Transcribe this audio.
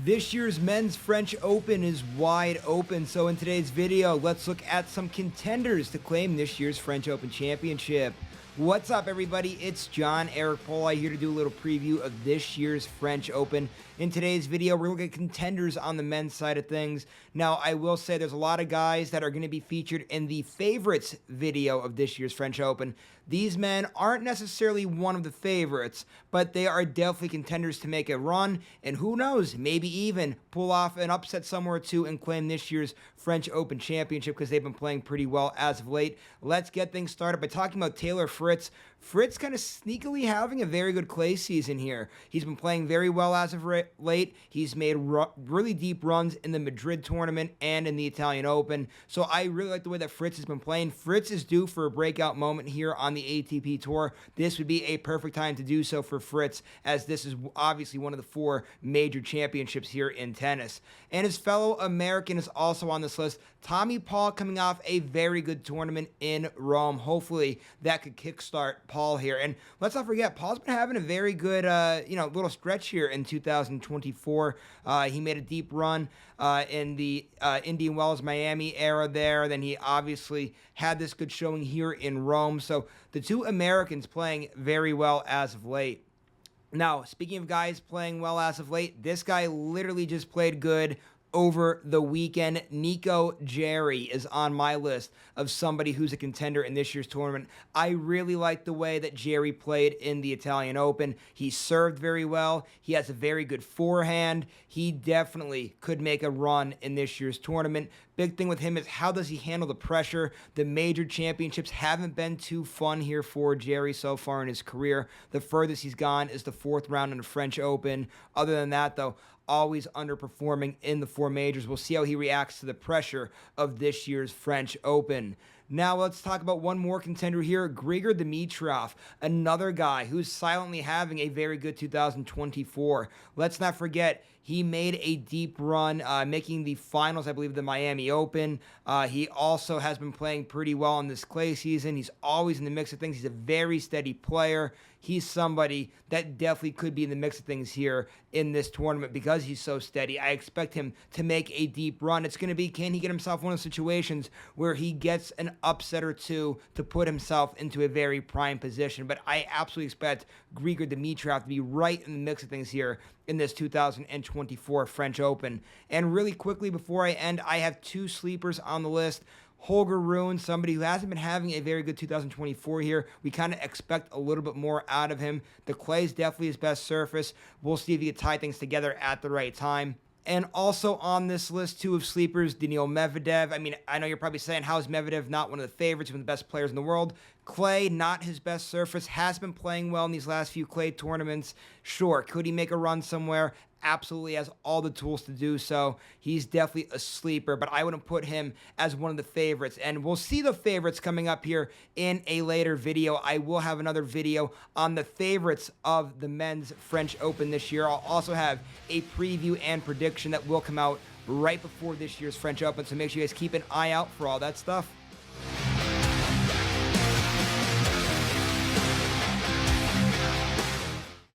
This year's men's French Open is wide open, so in today's video, let's look at some contenders to claim this year's French Open championship. What's up, everybody? It's John Eric Poli here to do a little preview of this year's French Open. In today's video, we're looking at contenders on the men's side of things. Now, I will say there's a lot of guys that are going to be featured in the favorites video of this year's French Open. These men aren't necessarily one of the favorites, but they are definitely contenders to make a run, and who knows, maybe even pull off an upset somewhere or two and claim this year's French Open championship because they've been playing pretty well as of late. Let's get things started by talking about Taylor Fritz. Fritz kind of sneakily having a very good clay season here. He's been playing very well as of late. He's made really deep runs in the Madrid tournament and in the Italian Open. So I really like the way that Fritz has been playing. Fritz is due for a breakout moment here on the ATP Tour. This would be a perfect time to do so for Fritz, as this is obviously one of the four major championships here in tennis. And his fellow American is also on this list, Tommy Paul, coming off a very good tournament in Rome. Hopefully that could kickstart Paul here. And let's not forget, Paul's been having a very good, little stretch here in 2024. He made a deep run in the Indian Wells Miami era there. Then he obviously had this good showing here in Rome. So the two Americans playing very well as of late. Now, speaking of guys playing well as of late, this guy literally just played good over the weekend. Nicolas Jarry is on my list of somebody who's a contender in this year's tournament. I really like the way that Jarry played in the Italian Open. He served very well. He has a very good forehand. He definitely could make a run in this year's tournament. Big thing with him is how does he handle the pressure? The major championships haven't been too fun here for Jarry so far in his career. The furthest he's gone is the fourth round in the French Open. Other than that, though, always underperforming in the four majors. We'll see how he reacts to the pressure of this year's French Open. Now let's talk about one more contender here, Grigor Dimitrov, another guy who's silently having a very good 2024. Let's not forget, he made a deep run, making the finals, I believe, of the Miami Open. He also has been playing pretty well in this clay season. He's always in the mix of things. He's a very steady player. He's somebody that definitely could be in the mix of things here in this tournament because he's so steady. I expect him to make a deep run. It's going to be, can he get himself one of those situations where he gets an upset or two to put himself into a very prime position? But I absolutely expect Grigor Dimitrov to be right in the mix of things here in this 2024 French Open. And really quickly before I end, I have two sleepers on the list. Holger Rune, somebody who hasn't been having a very good 2024 here. We kind of expect a little bit more out of him. The clay is definitely his best surface. We'll see if he can tie things together at the right time. And also on this list, too, of sleepers, Daniil Medvedev. I mean, I know you're probably saying, how is Medvedev not one of the favorites, one of the best players in the world? Clay, not his best surface, has been playing well in these last few clay tournaments. Sure, could he make a run somewhere? Absolutely has all the tools to do so. He's definitely a sleeper, but I wouldn't put him as one of the favorites. And we'll see the favorites coming up here in a later video. I will have another video on the favorites of the men's French Open this year. I'll also have a preview and prediction that will come out right before this year's French Open, so make sure you guys keep an eye out for all that stuff.